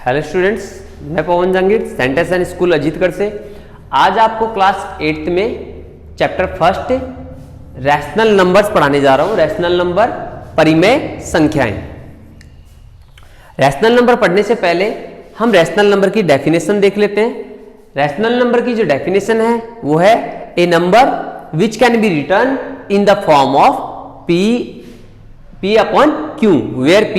Hello students, मैं पवन जहांगीर सेंटेंस एंड स्कूल अजीतगढ़ से आज आपको क्लास 8th में चैप्टर फर्स्ट रैशनल नंबर्स पढ़ाने जा रहा हूं। रैशनल नंबर, परिमेय संख्याएं। रैशनल नंबर पढ़ने से पहले हम रैशनल नंबर की डेफिनेशन देख लेते हैं। रैशनल नंबर की जो डेफिनेशन है वो है a number which can be return in the form of p upon q, where p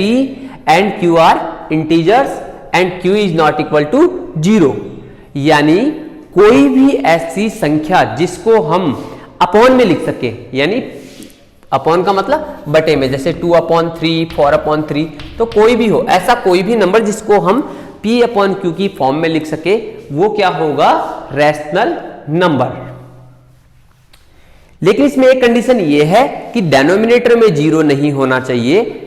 and q are integers and q is not equal to 0। यानी कोई भी ऐसी संख्या जिसको हम अपॉन में लिख सके, यानी अपॉन का मतलब बटे में, जैसे 2/3, 4/3, तो कोई भी हो, ऐसा कोई भी नंबर जिसको हम p अपॉन q की फॉर्म में लिख सके वो क्या होगा? Rational number. लेकिन इसमें एक कंडीशन ये है कि डेनोमिनेटर में 0 नहीं होना चाहिए।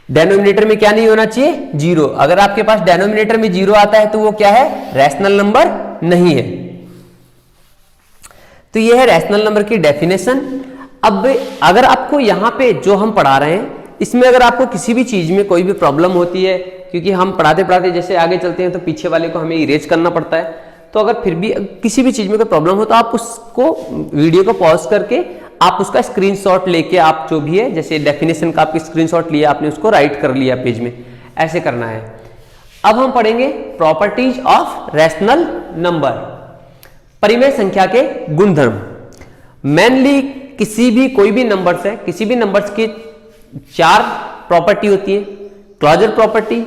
डेनोमिनेटर में क्या नहीं होना चाहिए? 0। अगर आपके पास डेनोमिनेटर में 0 आता है तो वो क्या है? रैशनल नंबर नहीं है। तो ये है रैशनल नंबर की डेफिनेशन। अब अगर आपको यहां पे जो हम पढ़ा रहे हैं इसमें अगर आपको किसी भी चीज में कोई भी प्रॉब्लम होती है, क्योंकि हम पढ़ाते पढ़ाते जैसे आगे चलते हैं तो पीछे वाले को हमें इरेज करना पड़ता है, तो अगर फिर भी किसी भी चीज में कोई प्रॉब्लम हो तो आप उसको वीडियो को पॉज करके आप उसका स्क्रीनशॉट लेके, आप जो भी है जैसे डेफिनेशन का आपकी स्क्रीनशॉट लिया, आपने उसको राइट कर लिया पेज में, ऐसे करना है। अब हम पढ़ेंगे प्रॉपर्टीज ऑफ रैशनल नंबर, परिमेय संख्या के गुणधर्म। मेनली किसी भी कोई भी नंबर्स है, किसी भी नंबर्स की 4 प्रॉपर्टी होती है: closure property,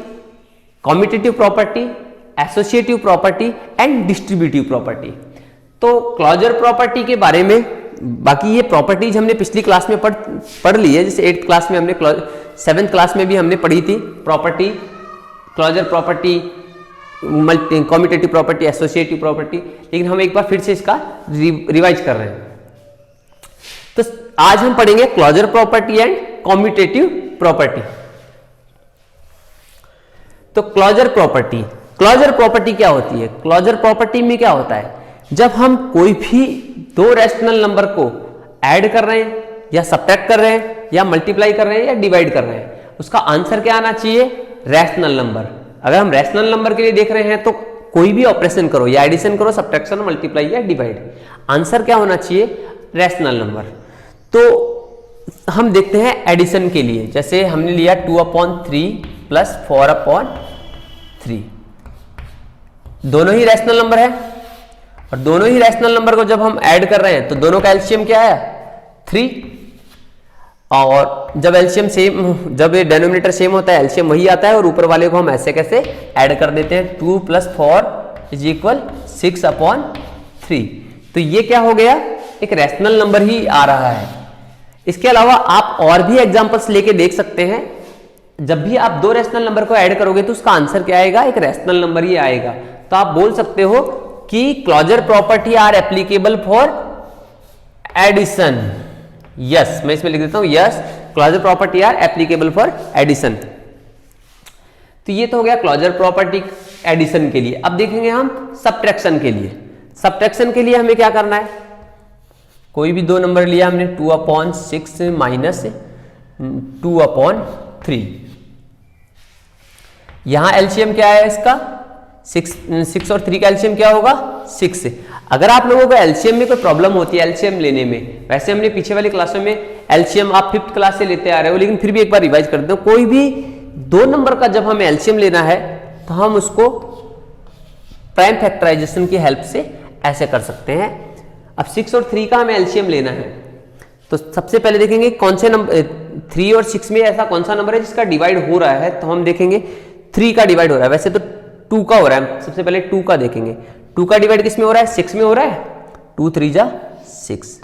commutative property, associative property and distributive property. तो क्लोजर प्रॉपर्टी के बारे में, बाकी ये प्रॉपर्टीज हमने पिछली क्लास में पढ़ ली है, जैसे 8th क्लास में हमने, 7th क्लास में भी हमने पढ़ी थी property, closure property, commutative property, associative property. लेकिन हम एक बार फिर से इसका रिवाइज कर रहे हैं। तो आज हम पढ़ेंगे closure property and commutative property. तो क्लोजर प्रॉपर्टी क्या होती है? क्लोजर प्रॉपर्टी में क्या होता है? जब हम कोई भी दो रैशनल नंबर को ऐड कर रहे हैं या सब्ट्रैक्ट कर रहे हैं या मल्टीप्लाई कर रहे हैं या डिवाइड कर रहे हैं, उसका आंसर क्या आना चाहिए? Rational number. अगर हम रैशनल नंबर के लिए देख रहे हैं तो कोई भी ऑपरेशन करो, या एडिशन करो, सब्ट्रैक्शन, मल्टीप्लाई या डिवाइड, आंसर क्या होना चाहिए? Rational number. तो हम देखते हैं एडिशन के लिए, जैसे हमने लिया 2/3 प्लस 4/3, दोनों ही रैशनल नंबर है, और दोनों ही रैशनल नंबर को जब हम ऐड कर रहे हैं तो दोनों का एलसीएम क्या आया? 3। और जब एलसीएम सेम, जब ये डेनोमिनेटर सेम होता है, एलसीएम वही आता है, और ऊपर वाले को हम ऐसे कैसे ऐड कर देते हैं? 2 + 4 = 6/3। तो ये क्या हो गया? एक रैशनल नंबर ही आ रहा है। इसके अलावा आप और भी एग्जांपल्स लेके देख सकते हैं। जब भी आप दो रैशनल नंबर को ऐड करोगे तो उसका आंसर क्या आएगा? एक रैशनल नंबर ही आएगा। तो आप बोल सकते हो कि closure property are applicable for addition. Yes, मैं इसमें लिख देता हूं, yes, closure property are applicable for addition. तो ये तो हो गया क्लोजर प्रॉपर्टी एडिशन के लिए। अब देखेंगे हम सब्ट्रैक्शन के लिए। सब्ट्रैक्शन के लिए हमें क्या करना है? कोई भी दो नंबर लिया हमने, 2/6 माइनस 2/3। यहां एलसीएम क्या है इसका? 6 और 3 का एलसीएम क्या होगा? 6। अगर आप लोगों को एलसीएम में कोई प्रॉब्लम होती है एलसीएम लेने में, वैसे हमने पीछे वाली क्लासों में एलसीएम आप 5th क्लास से लेते आ रहे हो, लेकिन फिर भी एक बार रिवाइज कर देते हो। कोई भी दो नंबर का जब हमें एलसीएम लेना है तो हम उसको प्राइम फैक्टराइजेशन की हेल्प से ऐसे कर सकते हैं। अब 6 और 3 का हमें एलसीएम लेना है, तो सबसे पहले देखेंगे कौन से नंबर, 3 और 6 में ऐसा कौन सा नंबर है जिसका डिवाइड हो रहा है। तो हम देखेंगे 3 का डिवाइड हो रहा है, वैसे तो 2 का हो रहा है, सबसे पहले 2 का देखेंगे। 2 का डिवाइड किस में हो रहा है? 6 में हो रहा है। 2 3 जा 6।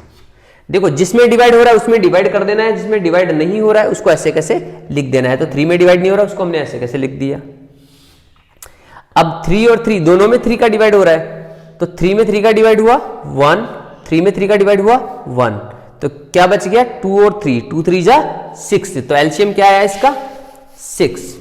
देखो, जिसमें डिवाइड हो रहा है उसमें डिवाइड कर देना है, जिसमें डिवाइड नहीं हो रहा है उसको ऐसे कैसे लिख देना है। तो 3 में डिवाइड नहीं हो रहा, उसको हमने ऐसे कैसे लिख दिया। अब 3 और 3 दोनों में 3 का डिवाइड हो रहा है, तो 3 में 3 का डिवाइड हुआ 1, 3 में 3 का डिवाइड हुआ 1, तो क्या बच गया? 2 और 3, 2 3 जा 6। तो एलसीएम क्या आया इसका? 6।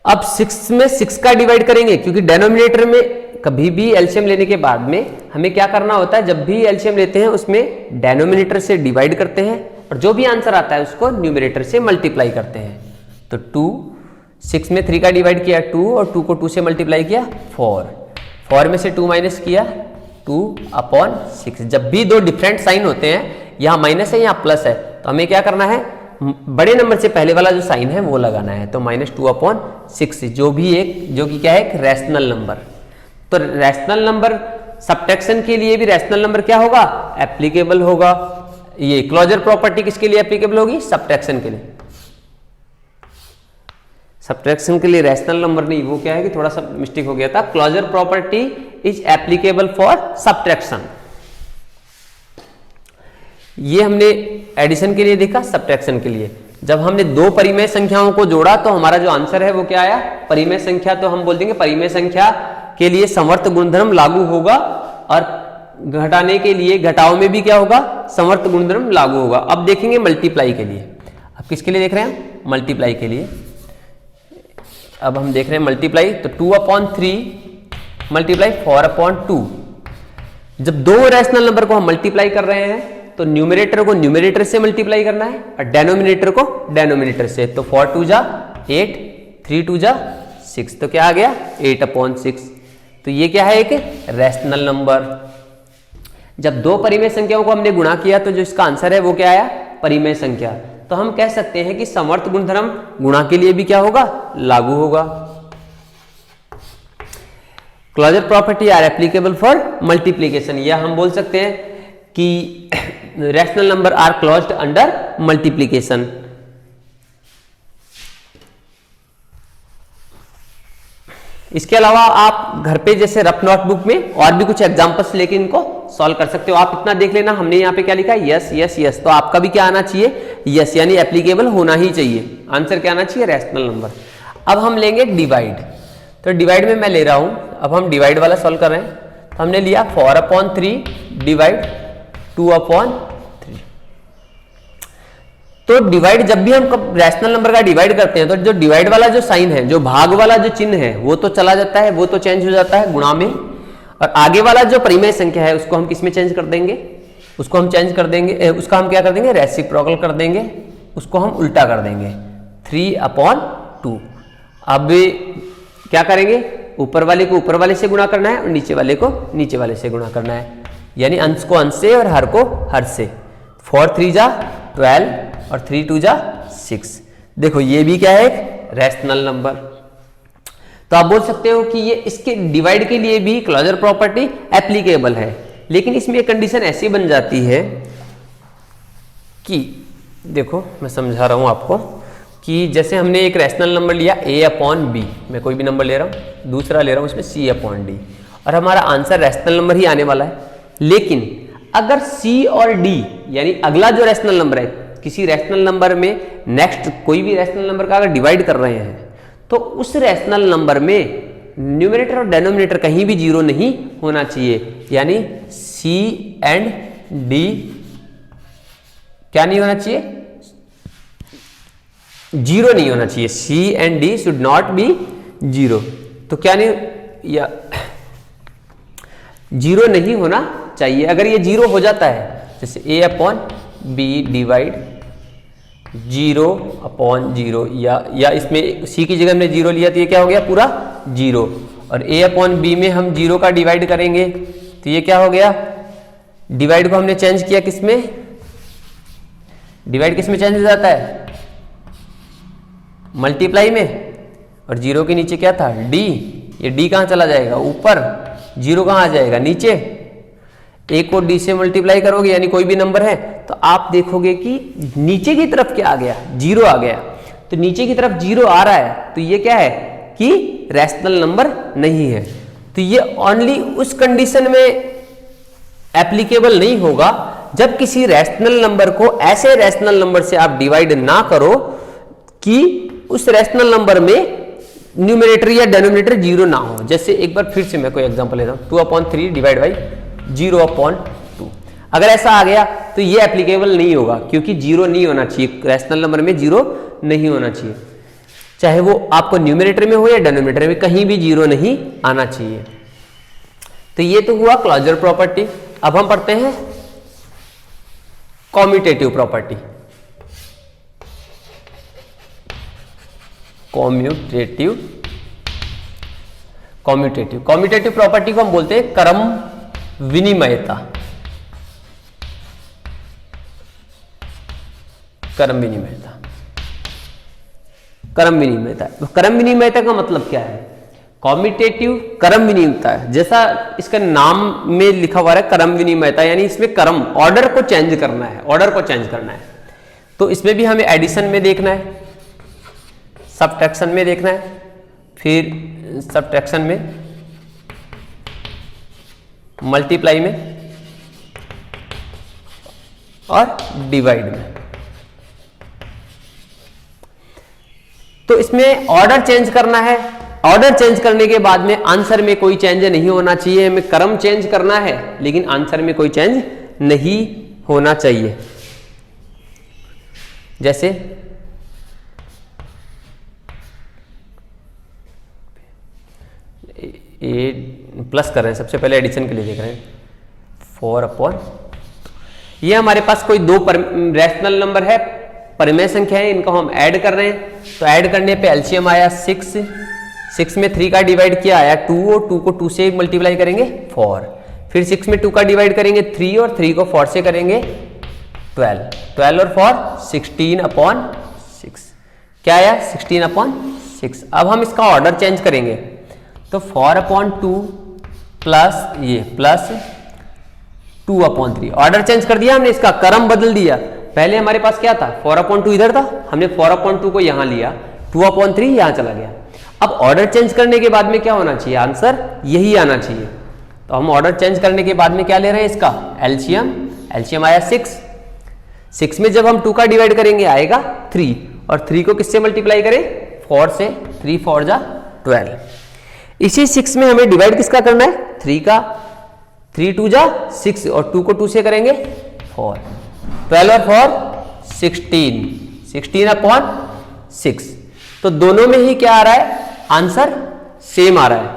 अब 6 में 6 का डिवाइड करेंगे, क्योंकि डेनोमिनेटर में कभी भी एलसीएम लेने के बाद में हमें क्या करना होता है? जब भी एलसीएम लेते हैं उसमें डेनोमिनेटर से डिवाइड करते हैं, और जो भी आंसर आता है उसको न्यूमरेटर से मल्टीप्लाई करते हैं। तो 2 6 में 3 का डिवाइड किया 2 और 2 को 2 से मल्टीप्लाई किया 4 में से 2 माइनस किया 2/6। जब भी दो डिफरेंट साइन होते हैं, यहाँ माइनस है यहाँ प्लस है, तो हमें क्या करना है, बड़े नंबर से पहले वाला जो साइन है वो लगाना है। तो -2/6 जो कि क्या है, एक रैशनल नंबर। तो रैशनल नंबर सब्ट्रैक्शन के लिए भी रैशनल नंबर क्या होगा, एप्लीकेबल होगा। ये क्लोजर प्रॉपर्टी किसके लिए एप्लीकेबल होगी, सब्ट्रैक्शन के लिए। सब्ट्रैक्शन के लिए रैशनल नंबर नहीं, वो क्या है कि थोड़ा सा मिस्टेक हो गया था। Closure property is applicable for subtraction. ये हमने एडिशन के लिए देखा, सब्ट्रैक्शन के लिए जब हमने दो परिमेय संख्याओं को जोड़ा तो हमारा जो आंसर है वो क्या आया, परिमेय संख्या। तो हम बोल देंगे परिमेय संख्या के लिए समवर्त गुणधर्म लागू होगा, और घटाने के लिए घटाव में भी क्या होगा, समवर्त गुणधर्म लागू होगा। अब देखेंगे मल्टीप्लाई के लिए। अब किसके लिए देख रहे हैं, मल्टीप्लाई के लिए। अब हम देख रहे हैं मल्टीप्लाई, तो 2/3 मल्टीप्लाई 4/2। जब दो रैशनल नंबर को हम मल्टीप्लाई कर रहे हैं तो न्यूमरेटर को न्यूमरेटर से मल्टीप्लाई करना है और डेनोमिनेटर को डेनोमिनेटर से। तो 4 2 जा 8, 3 2 जा 6, तो क्या आ गया 8/6। तो ये क्या है, एक रैशनल नंबर। जब दो परिमेय संख्याओं को हमने गुणा किया तो जो इसका आंसर है वो क्या आया, परिमेय संख्या। तो हम कह सकते हैं कि समवर्त गुणधर्म गुणा के लिए भी क्या होगा, लागू होगा। Closure property are applicable for multiplication, या हम बोल सकते हैं कि rational number are closed under multiplication. इसके अलावा आप घर पे जैसे रफ नोटबुक में और भी कुछ एग्जांपल्स लेके इनको सॉल्व कर सकते हो। आप इतना देख लेना, हमने यहाँ पे क्या लिखा है, यस यस यस। तो आपका भी क्या आना चाहिए, यस, यानी एप्लीकेबल होना ही चाहिए। आंसर क्या आना चाहिए, रैशनल नंबर। अब हम लेंगे डिवाइड। तो डिवाइड में मैं ले रहा हूं, अब हम डिवाइड वाला सॉल्व कर रहे हैं। तो हमने लिया 4/3 डिवाइड 2/3। तो डिवाइड जब भी हम रैशनल नंबर का डिवाइड करते हैं तो जो डिवाइड वाला जो साइन है, जो भाग वाला जो चिन्ह है वो तो चला जाता है, वो तो चेंज हो जाता है गुणा में, और आगे वाला जो परिमेय संख्या है उसको हम किस में चेंज कर देंगे, उसको हम चेंज कर देंगे, उसका हम क्या कर देंगे, रेसिप्रोकल कर देंगे, उसको हम उल्टा कर देंगे 3/2। अब क्या करेंगे, ऊपर वाले को ऊपर वाले से गुणा करना है और नीचे वाले को नीचे वाले से गुणा करना है, यानी अंश को अंश से और हर को हर से। 4 3 जा 12 और 3 2 जा 6। देखो ये भी क्या है, एक रैशनल नंबर। तो आप बोल सकते हो कि ये इसके डिवाइड के लिए भी क्लोजर प्रॉपर्टी एप्लीकेबल है, लेकिन इसमें एक कंडीशन ऐसी बन जाती है कि देखो मैं समझा रहा हूं आपको कि जैसे हमने एक रैशनल नंबर लिया a/b, मैं कोई भी नंबर ले रहा हूं, दूसरा ले रहा हूं इसमें c/d, और हमारा आंसर रैशनल नंबर ही आने वाला है। लेकिन अगर c और d यानी अगला जो रैशनल नंबर है, किसी रैशनल नंबर में नेक्स्ट कोई भी रैशनल नंबर का अगर डिवाइड कर रहे हैं तो उस रैशनल नंबर में न्यूमरेटर और डेनोमिनेटर कहीं भी जीरो नहीं होना चाहिए, यानी c एंड d क्या नहीं होना चाहिए, जीरो नहीं होना चाहिए। c and d should not be zero. तो क्या नहीं, या जीरो नहीं होना चाहिए। अगर ये जीरो हो जाता है, जैसे a/b डिवाइड 0/0, या इसमें c की जगह हमने जीरो लिया तो ये क्या हो गया, पूरा जीरो। और a/b में हम जीरो का डिवाइड करेंगे तो ये क्या हो गया, डिवाइड को हमने चेंज किया किसमें, डिवाइड किसमें चेंज हो जाता है, मल्टीप्लाई में। और जीरो के नीचे क्या था, d, ये d कहां चला जाएगा, ऊपर, जीरो कहां आ जाएगा, नीचे। a को d से मल्टीप्लाई करोगे यानी कोई भी नंबर है तो आप देखोगे कि नीचे की तरफ क्या आ गया, जीरो आ गया। तो नीचे की तरफ जीरो आ रहा है तो ये क्या है कि रैशनल नंबर नहीं है। तो ये ओनली उस कंडीशन में एप्लीकेबल नहीं होगा जब किसी रैशनल नंबर को ऐसे रैशनल नंबर से आप डिवाइड ना करो कि उस रैशनल नंबर में न्यूमरेटर या डेनोमिनेटर जीरो ना हो। जैसे एक बार फिर से मैं कोई एग्जांपल लेता हूं, 2/3 डिवाइड बाई 0/2। अगर ऐसा आ गया तो ये एप्लीकेबल नहीं होगा, क्योंकि जीरो नहीं होना चाहिए, रैशनल नंबर में जीरो नहीं होना चाहिए, चाहे वो आपको न्यूमरेटर में हो या डेनोमिनेटर में, कहीं भी जीरो नहीं आना चाहिए। तो ये तो हुआ क्लोजर प्रॉपर्टी। अब हम पढ़ते हैं commutative property. Commutative commutative property को हम बोलते हैं क्रम विनिमयता। क्रम विनिमयता का मतलब क्या है? कॉम्यूटेटिव क्रम विनिमयता, जैसा इसका नाम में लिखा हुआ है क्रम विनिमयता, यानी इसमें क्रम ऑर्डर को चेंज करना है। तो इसमें भी हमें एडिशन में देखना है, सबट्रैक्शन में देखना है, फिर सबट्रैक्शन में, मल्टीप्लाई में और डिवाइड में। तो इसमें ऑर्डर चेंज करना है। ऑर्डर चेंज करने के बाद में आंसर में कोई चेंज नहीं होना चाहिए। हमें क्रम चेंज करना है लेकिन आंसर में कोई चेंज नहीं होना चाहिए। जैसे ये प्लस कर रहे हैं, सबसे पहले एडिशन के लिए देख रहे हैं। 4 ये हमारे पास कोई दो रैशनल नंबर है, परिमेय संख्या है, इनको हम ऐड कर रहे हैं। तो ऐड करने पे एलसीएम आया 6 में 3 का डिवाइड किया आया 2 और 2 को 2 से मल्टीप्लाई करेंगे 4, फिर 6 में 2 का डिवाइड करेंगे 3 और 3 को 4 से करेंगे 12 और 4 16/6। क्या आया? 16/6। अब हम इसका ऑर्डर चेंज करेंगे तो 4/2 प्लस ये प्लस 2/3। ऑर्डर चेंज कर दिया हमने, इसका क्रम बदल दिया। पहले हमारे पास क्या था? 4/2 इधर था, हमने 4/2 को यहां लिया, 2/3 यहां चला गया। अब ऑर्डर चेंज करने के बाद में क्या होना चाहिए? आंसर यही आना चाहिए। तो हम ऑर्डर चेंज करने के बाद में क्या ले रहे हैं? इसका एलसीएम आया 6 में जब हम 2 का डिवाइड करेंगे आएगा 3 और 3 को किससे मल्टीप्लाई करें? 4 से। 3 4 जा 12। इसी 6 में हमें डिवाइड किसका करना है? 3 का। 3 2 जा 6 और 2 को 2 से करेंगे 4। 12 और 4 16/6। तो दोनों में ही क्या आ रहा है? आंसर सेम आ रहा है।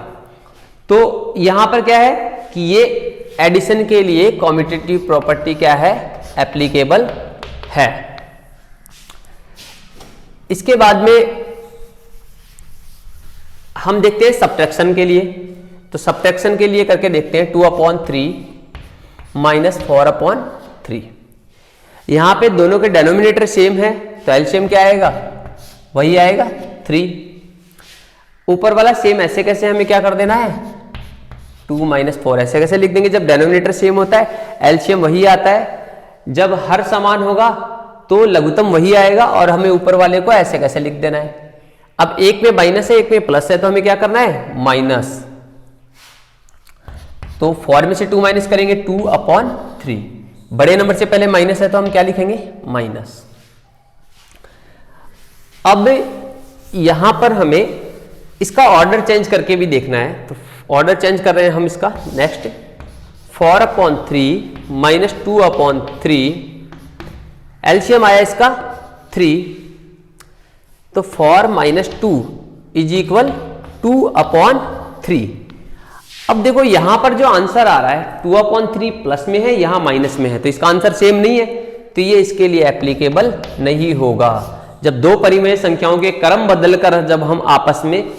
तो यहां पर क्या है कि ये एडिशन के लिए कॉम्यूटेटिव प्रॉपर्टी क्या है? एप्लीकेबल है। इसके बाद में हम देखते हैं सब्ट्रैक्शन के लिए। तो सब्ट्रैक्शन के लिए करके देखते हैं 2/3 माइनस 4/3। यहां पे दोनों के डेनोमिनेटर सेम है तो एलसीएम क्या आएगा? वही आएगा 3। ऊपर वाला सेम ऐसे कैसे हमें क्या कर देना है? 2 - 4 ऐसे कैसे लिख देंगे? जब डेनोमिनेटर सेम होता है एलसीएम वही आता है। जब हर समान होगा तो लघुत्तम वही आएगा और हमें ऊपर वाले को ऐसे कैसे लिख देना है। अब एक में माइनस है एक में प्लस है तो हमें क्या करना है? माइनस। तो 4 में से 2 माइनस करेंगे 2/3। बड़े नंबर से पहले माइनस है तो हम क्या लिखेंगे? माइनस। अब यहां पर हमें इसका ऑर्डर चेंज करके भी देखना है। तो ऑर्डर चेंज कर रहे हैं हम इसका। Next 4/3 minus 2/3। एलसीएम आया इसका 3। तो 4 - 2 = 2/3। अब देखो यहां पर जो आंसर आ रहा है 2/3 प्लस में है, यहां माइनस में है, तो इसका आंसर सेम नहीं है, तो ये इसके लिए एप्लीकेबल नहीं होगा। जब दो परिमेय संख्याओं के क्रम बदलकर जब हम आपस में,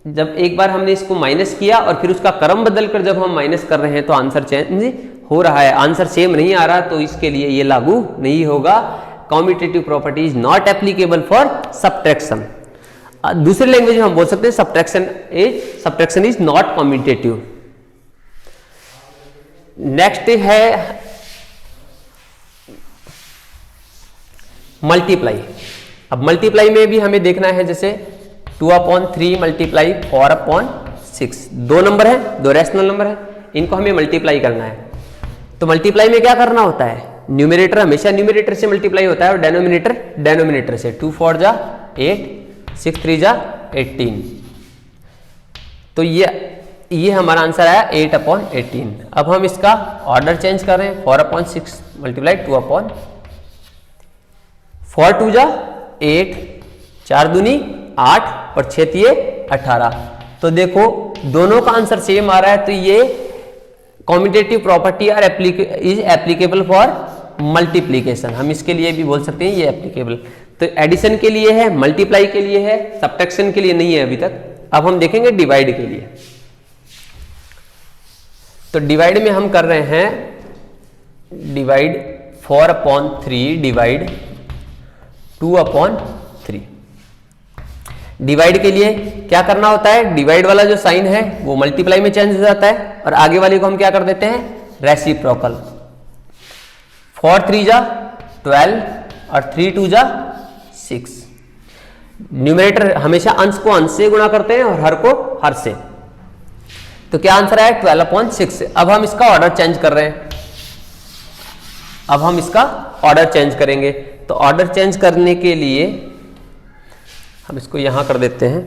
जब एक बार हमने इसको माइनस किया और फिर उसका क्रम बदलकर जब हम माइनस कर रहे हैं तो आंसर चेंज हो रहा है, आंसर सेम नहीं आ रहा, तो इसके लिए ये लागू नहीं होगा। Commutative property is not applicable for subtraction. दूसरी लैंग्वेज में हम बोल सकते हैं subtraction is not commutative. Next है मल्टीप्लाई। अब मल्टीप्लाई में भी हमें देखना है, जैसे 2/3 मल्टीप्लाई 4/6। दो नंबर है, दो रैशनल नंबर है, इनको हमें मल्टीप्लाई करना है। तो मल्टीप्लाई में क्या करना होता है? न्यूमरेटर हमेशा न्यूमरेटर से मल्टीप्लाई होता है और डेनोमिनेटर डेनोमिनेटर से। 2 4 जा 8, 6 3 जा 18। तो ये हमारा आंसर आया 8/18। अब हम इसका ऑर्डर चेंज कर रहे हैं। 4/6 मल्टीप्लाई 2/4 2 जा 8, 4 दूनी 8 और 6 तिये 18। तो देखो दोनों का आंसर सेम आ रहा है, तो ये कॉम्यूटेटिव प्रॉपर्टी और इज एप्लीकेबल फॉर मल्टीप्लीकेशन। हम इसके लिए भी बोल सकते हैं ये एप्लीकेबल। तो तो एडिशन के लिए है, मल्टीप्लाई के लिए है, सब्ट्रैक्शन के लिए नहीं है अभी तक। अब हम देखेंगे डिवाइड के लिए। तो डिवाइड में हम कर रहे हैं डिवाइड 4/3 डिवाइड 2/3। डिवाइड के लिए क्या करना होता है, डिवाइड वाला जो साइन है वो मल्टीप्लाई में चेंज हो जाता है और आगे वाले को हम क्या कर देते हैं, रेसिप्रोकल। 4 3 जा 12 और 3 2 जा 6। न्यूमरेटर हमेशा अंश को अंश से गुणा करते हैं और हर को हर से। तो क्या आंसर आया 12/6। अब हम इसका ऑर्डर चेंज कर रहे हैं, अब हम इसका ऑर्डर चेंज करेंगे। तो ऑर्डर चेंज करने के लिए हम इसको यहां कर देते हैं,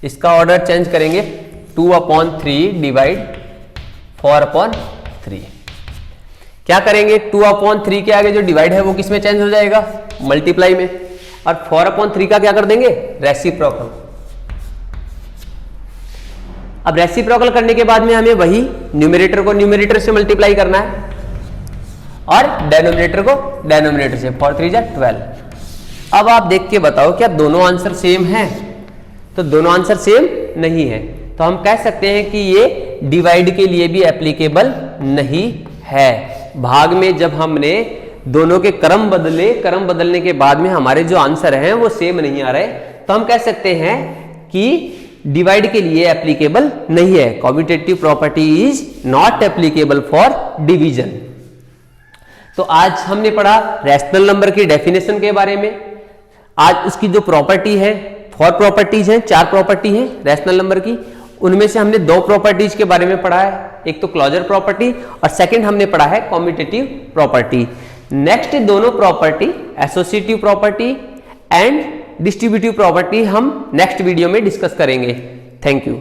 इसका ऑर्डर चेंज करेंगे 2/3 डिवाइड 4/3। क्या करेंगे, 2/3 के आगे जो डिवाइड है वो किस में चेंज हो जाएगा, मल्टीप्लाई में, और 4/3 का क्या कर देंगे, रेसिप्रोकल। अब रेसिप्रोकल करने के बाद में हमें वही न्यूमरेटर को न्यूमरेटर से मल्टीप्लाई करना है और डेनोमिनेटर को डेनोमिनेटर से। 4 3 जा 12। अब आप देख के बताओ क्या दोनों आंसर सेम हैं? तो दोनों आंसर सेम नहीं है, तो हम कह सकते हैं कि ये डिवाइड के लिए भी एप्लीकेबल नहीं है। भाग में जब हमने दोनों के क्रम बदले, क्रम बदलने के बाद में हमारे जो आंसर हैं वो सेम नहीं आ रहे, तो हम कह सकते हैं कि डिवाइड के लिए एप्लीकेबल नहीं है। Commutative property is not applicable for division. तो आज हमने पढ़ा रैशनल नंबर की डेफिनेशन के बारे में। आज उसकी जो प्रॉपर्टी है, 4 प्रॉपर्टीज हैं, 4 प्रॉपर्टी हैं रैशनल नंबर की, उनमें से हमने 2 प्रॉपर्टीज के बारे में पढ़ा है, एक तो क्लोजर प्रॉपर्टी और सेकंड हमने पढ़ा है कॉम्यूटेटिव प्रॉपर्टी। नेक्स्ट दोनों property, associative property and distributive property, हम नेक्स्ट वीडियो में डिस्कस करेंगे। Thank you.